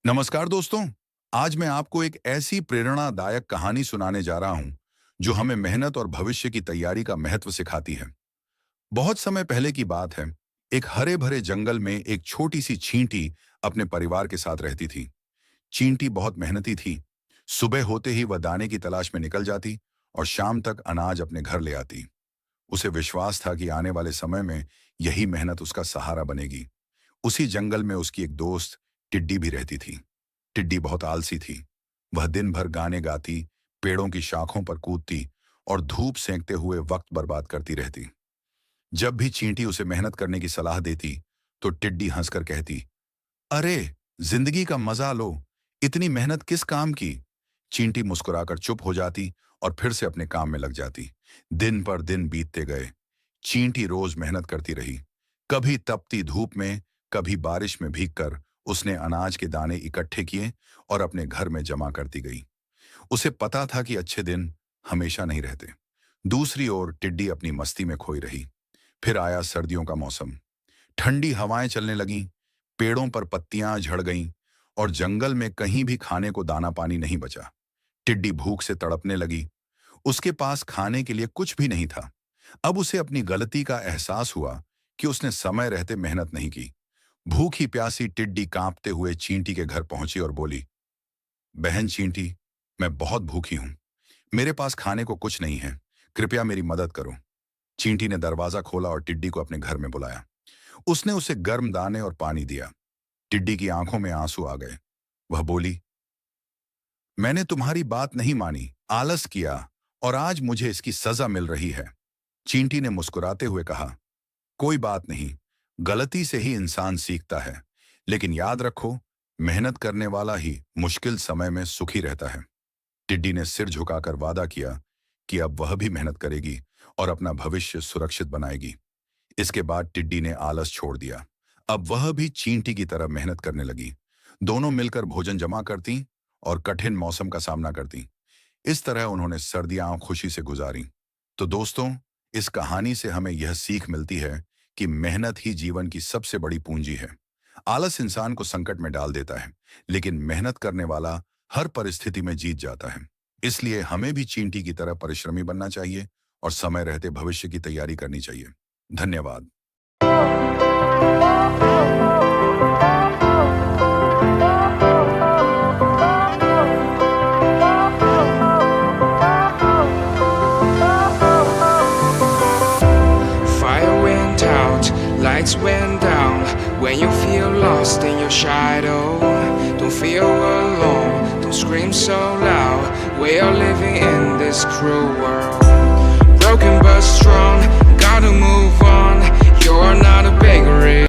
नमस्कार दोस्तों। आज मैं आपको एक ऐसी प्रेरणादायक कहानी सुनाने जा रहा हूं जो हमें मेहनत और भविष्य की तैयारी का महत्व सिखाती है। बहुत समय पहले की बात है। एक हरे भरे जंगल में एक छोटी सी चींटी अपने परिवार के साथ रहती थी। चींटी बहुत मेहनती थी। सुबह होते ही वह दाने की तलाश में निकल जाती और शाम तक अनाज अपने घर ले आती। उसे विश्वास था कि आने वाले समय में यही मेहनत उसका सहारा बनेगी। उसी जंगल में उसकी एक दोस्त टिड्डी भी रहती थी। टिड्डी बहुत आलसी थी। वह दिन भर गाने गाती, पेड़ों की शाखों पर कूदती और धूप सेंकते हुए वक्त बर्बाद करती रहती। जब भी चींटी उसे मेहनत करने की सलाह देती, तो टिड्डी हंसकर कहती, अरे, जिंदगी का मजा लो, इतनी मेहनत किस काम की। चींटी मुस्कुराकर चुप हो जाती और फिर से अपने काम में लग जाती। दिन पर दिन बीतते गए। चींटी रोज मेहनत करती रही। कभी तपती धूप में, कभी बारिश में भीगकर उसने अनाज के दाने इकट्ठे किए और अपने घर में जमा करती गई। उसे पता था कि अच्छे दिन हमेशा नहीं रहते। दूसरी ओर टिड्डी अपनी मस्ती में खोई रही। फिर आया सर्दियों का मौसम। ठंडी हवाएं चलने लगीं, पेड़ों पर पत्तियां झड़ गईं और जंगल में कहीं भी खाने को दाना पानी नहीं बचा। टिड्डी भूख से तड़पने लगी। उसके पास खाने के लिए कुछ भी नहीं था। अब उसे अपनी गलती का एहसास हुआ कि उसने समय रहते मेहनत नहीं की। भूखी प्यासी टिड्डी कांपते हुए चींटी के घर पहुंची और बोली, बहन चींटी, मैं बहुत भूखी हूं। मेरे पास खाने को कुछ नहीं है। कृपया मेरी मदद करो। चींटी ने दरवाजा खोला और टिड्डी को अपने घर में बुलाया। उसने उसे गर्म दाने और पानी दिया। टिड्डी की आंखों में आंसू आ गए। वह बोली, मैंने तुम्हारी बात नहीं मानी, आलस किया और आज मुझे इसकी सजा मिल रही है। चींटी ने मुस्कुराते हुए कहा, कोई बात नहीं, गलती से ही इंसान सीखता है। लेकिन याद रखो, मेहनत करने वाला ही मुश्किल समय में सुखी रहता है। टिड्डी ने सिर झुकाकर वादा किया कि अब वह भी मेहनत करेगी और अपना भविष्य सुरक्षित बनाएगी। इसके बाद टिड्डी ने आलस छोड़ दिया। अब वह भी चींटी की तरह मेहनत करने लगी। दोनों मिलकर भोजन जमा करती और कठिन मौसम का सामना करती। इस तरह उन्होंने सर्दियां खुशी से गुजारी। तो दोस्तों, इस कहानी से हमें यह सीख मिलती है कि मेहनत ही जीवन की सबसे बड़ी पूंजी है। आलस इंसान को संकट में डाल देता है, लेकिन मेहनत करने वाला हर परिस्थिति में जीत जाता है। इसलिए हमें भी चींटी की तरह परिश्रमी बनना चाहिए और समय रहते भविष्य की तैयारी करनी चाहिए। धन्यवाद। Fire went out, lights went down. When you feel lost in your shadow, don't feel alone, don't scream so loud. We are living in this cruel world.